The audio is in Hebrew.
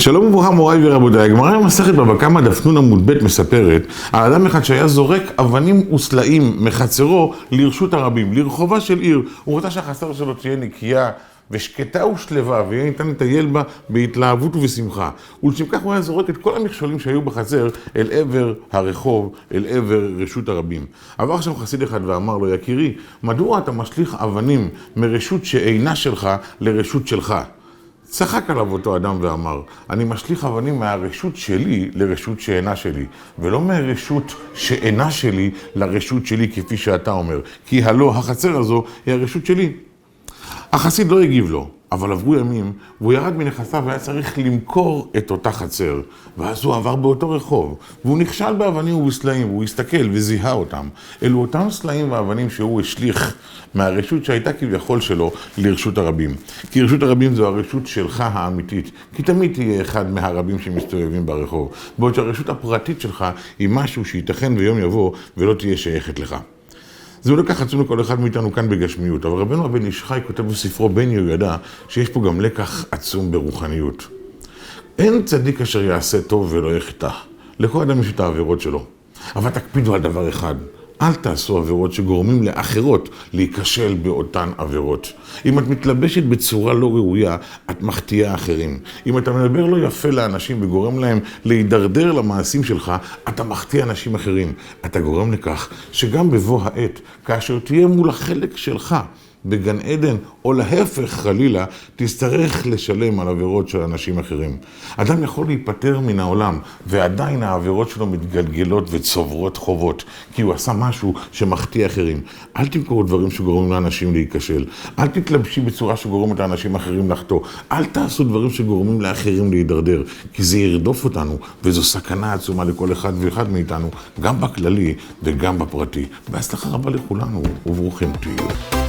שלום וברכה מוריי ורבותיי, הגמרא במסכת בבא קמא דף נ עמוד ב' מספרת על אדם אחד שהיה זורק אבנים וסלעים מחצרו לרשות הרבים, לרחובה של עיר. הוא רצה שהחצר שלו תהיה נקייה ושקטה ושלווה, ויהיה ניתן לטייל בה בהתלהבות ובשמחה. ולשם כך הוא היה זורק את כל המכשולים שהיו בחצר אל עבר הרחוב, אל עבר רשות הרבים. עבר עכשיו חסיד אחד ואמר לו, יקירי, מדוע אתה משליך אבנים מרשות שאינה שלך לרשות שלך? צחק עליו אותו אדם ואמר, אני משליך אבנים מהרשות שלי לרשות שאינה שלי, ולא מהרשות שאינה שלי לרשות שלי כפי שאתה אומר, כי הלא החצר הזו היא הרשות שלי. החסיד לא הגיב לו, אבל עברו ימים, והוא ירד מנכסיו והיה צריך למכור את אותה חצר. ואז הוא עבר באותו רחוב, והוא נכשל באבנים ובסלעים, והוא הסתכל וזיהה אותם. אלו אותם סלעים ואבנים שהוא השליך מהרשות שהייתה כביכול שלו לרשות הרבים. כי רשות הרבים זו הרשות שלך האמיתית, כי תמיד תהיה אחד מהרבים שמסתובבים ברחוב. בעוד שהרשות הפרטית שלך היא משהו שייתכן ויום יבוא ולא תהיה שייכת לך. זהו לקח עצום לכל אחד מאיתנו כאן בגשמיות, אבל רבנו הבן איש חי כותב בספרו בן יהוידע שיש פה גם לקח עצום ברוחניות. אין צדיק אשר יעשה טוב ולא יחטא. לכל אדם יש את העבירות שלו. אבל תקפידו על דבר אחד. אל תעשו עבירות שגורמים לאחרות להיכשל באותן עבירות. אם את מתלבשת בצורה לא ראויה, את מחטיאה אחרים. אם אתה מדבר לא יפה לאנשים וגורם להם להידרדר למעשים שלך, אתה מחטיא אנשים אחרים. אתה גורם לכך שגם בבוא העת, כאשר תהיה מול החלק שלך, בגן עדן, או להפך חלילה, תצטרך לשלם על עבירות של אנשים אחרים. אדם יכול להיפטר מן העולם, ועדיין העבירות שלו מתגלגלות וצוברות חובות, כי הוא עשה משהו שמחטיא אחרים. אל תמכרו דברים שגורמים לאנשים להיכשל. אל תתלבשי בצורה שגורמת לאנשים אחרים לחטוא. אל תעשו דברים שגורמים לאחרים להידרדר, כי זה ירדוף אותנו, וזו סכנה עצומה לכל אחד ואחד מאיתנו, גם בכללי וגם בפרטי. בהצלחה רבה לכולנו, וברוכים תהיו.